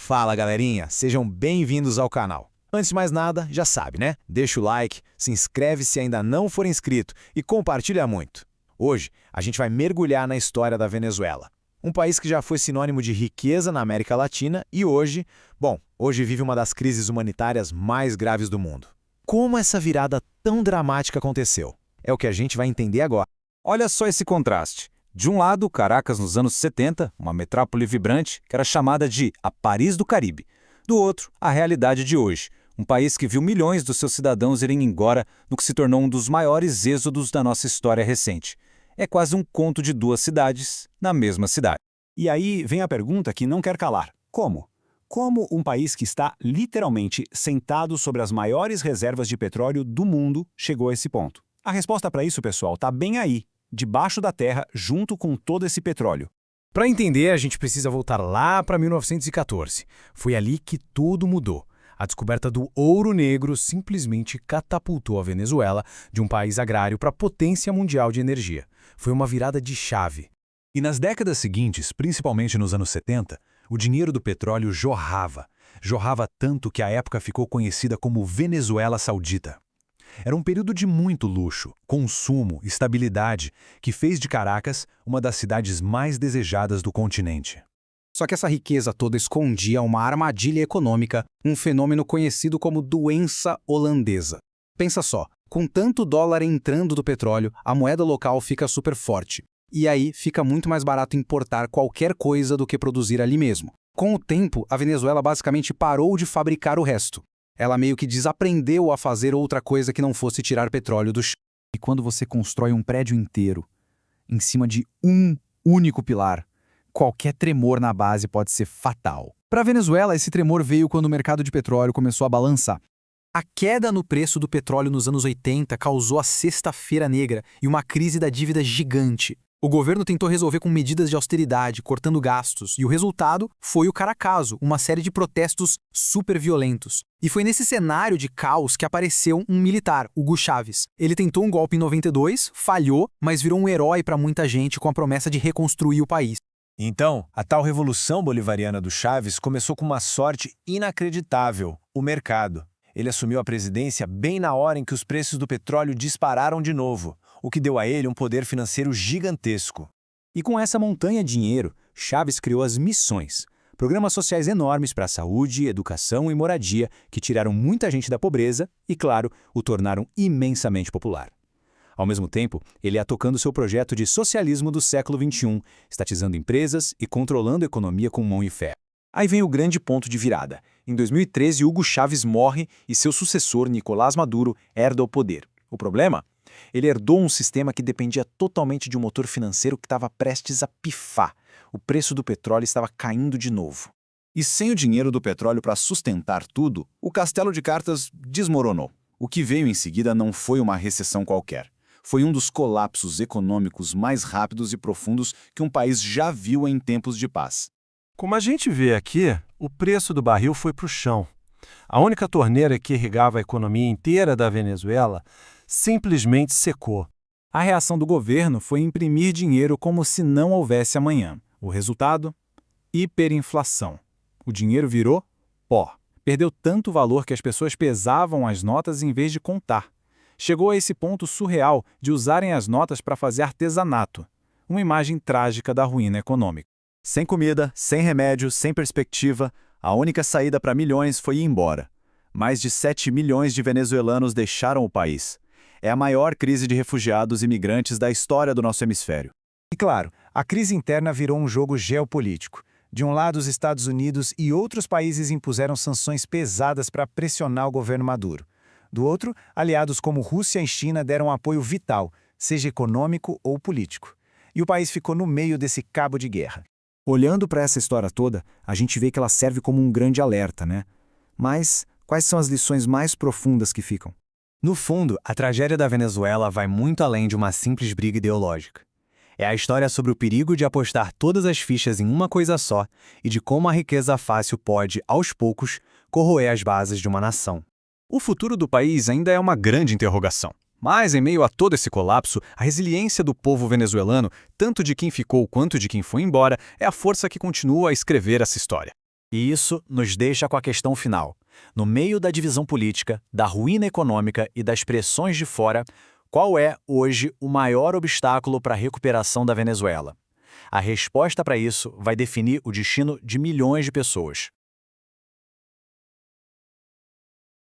Fala galerinha, sejam bem-vindos ao canal. Antes de mais nada, já sabe, né? Deixa o like, se inscreve se ainda não for inscrito e compartilha muito. Hoje, a gente vai mergulhar na história da Venezuela. Um país que já foi sinônimo de riqueza na América Latina e hoje vive uma das crises humanitárias mais graves do mundo. Como essa virada tão dramática aconteceu? É o que a gente vai entender agora. Olha só esse contraste. De um lado, Caracas nos anos 70, uma metrópole vibrante que era chamada de a Paris do Caribe. Do outro, a realidade de hoje, um país que viu milhões dos seus cidadãos irem embora no que se tornou um dos maiores êxodos da nossa história recente. É quase um conto de duas cidades na mesma cidade. E aí vem a pergunta que não quer calar. Como? Como um país que está literalmente sentado sobre as maiores reservas de petróleo do mundo chegou a esse ponto? A resposta para isso, pessoal, está bem aí, debaixo da terra, junto com todo esse petróleo. Para entender, a gente precisa voltar lá para 1914. Foi ali que tudo mudou. A descoberta do ouro negro simplesmente catapultou a Venezuela de um país agrário para potência mundial de energia. Foi uma virada de chave. E nas décadas seguintes, principalmente nos anos 70, o dinheiro do petróleo jorrava. Jorrava tanto que a época ficou conhecida como Venezuela Saudita. Era um período de muito luxo, consumo, estabilidade, que fez de Caracas uma das cidades mais desejadas do continente. Só que essa riqueza toda escondia uma armadilha econômica, um fenômeno conhecido como doença holandesa. Pensa só, com tanto dólar entrando do petróleo, a moeda local fica super forte. E aí fica muito mais barato importar qualquer coisa do que produzir ali mesmo. Com o tempo, a Venezuela basicamente parou de fabricar o resto. Ela meio que desaprendeu a fazer outra coisa que não fosse tirar petróleo do chão. E quando você constrói um prédio inteiro em cima de um único pilar, qualquer tremor na base pode ser fatal. Para a Venezuela, esse tremor veio quando o mercado de petróleo começou a balançar. A queda no preço do petróleo nos anos 80 causou a Sexta-feira Negra e uma crise da dívida gigante. O governo tentou resolver com medidas de austeridade, cortando gastos, e o resultado foi o Caracazo, uma série de protestos super violentos. E foi nesse cenário de caos que apareceu um militar, Hugo Chávez. Ele tentou um golpe em 92, falhou, mas virou um herói para muita gente com a promessa de reconstruir o país. Então, a tal Revolução Bolivariana do Chávez começou com uma sorte inacreditável: o mercado. Ele assumiu a presidência bem na hora em que os preços do petróleo dispararam de novo, o que deu a ele um poder financeiro gigantesco. E com essa montanha de dinheiro, Chávez criou as missões, programas sociais enormes para saúde, educação e moradia que tiraram muita gente da pobreza e, claro, o tornaram imensamente popular. Ao mesmo tempo, ele ia tocando seu projeto de socialismo do século XXI, estatizando empresas e controlando a economia com mão e ferro. Aí vem o grande ponto de virada. Em 2013, Hugo Chávez morre e seu sucessor, Nicolás Maduro, herda o poder. O problema? Ele herdou um sistema que dependia totalmente de um motor financeiro que estava prestes a pifar. O preço do petróleo estava caindo de novo. E sem o dinheiro do petróleo para sustentar tudo, o castelo de cartas desmoronou. O que veio em seguida não foi uma recessão qualquer. Foi um dos colapsos econômicos mais rápidos e profundos que um país já viu em tempos de paz. Como a gente vê aqui, o preço do barril foi para o chão. A única torneira que irrigava a economia inteira da Venezuela simplesmente secou. A reação do governo foi imprimir dinheiro como se não houvesse amanhã. O resultado? Hiperinflação. O dinheiro virou pó. Perdeu tanto valor que as pessoas pesavam as notas em vez de contar. Chegou a esse ponto surreal de usarem as notas para fazer artesanato. Uma imagem trágica da ruína econômica. Sem comida, sem remédio, sem perspectiva, a única saída para milhões foi ir embora. Mais de 7 milhões de venezuelanos deixaram o país. É a maior crise de refugiados e imigrantes da história do nosso hemisfério. E claro, a crise interna virou um jogo geopolítico. De um lado, os Estados Unidos e outros países impuseram sanções pesadas para pressionar o governo Maduro. Do outro, aliados como Rússia e China deram apoio vital, seja econômico ou político. E o país ficou no meio desse cabo de guerra. Olhando para essa história toda, a gente vê que ela serve como um grande alerta, né? Mas quais são as lições mais profundas que ficam? No fundo, a tragédia da Venezuela vai muito além de uma simples briga ideológica. É a história sobre o perigo de apostar todas as fichas em uma coisa só e de como a riqueza fácil pode, aos poucos, corroer as bases de uma nação. O futuro do país ainda é uma grande interrogação. Mas, em meio a todo esse colapso, a resiliência do povo venezuelano, tanto de quem ficou quanto de quem foi embora, é a força que continua a escrever essa história. E isso nos deixa com a questão final. No meio da divisão política, da ruína econômica e das pressões de fora, qual é, hoje, o maior obstáculo para a recuperação da Venezuela? A resposta para isso vai definir o destino de milhões de pessoas.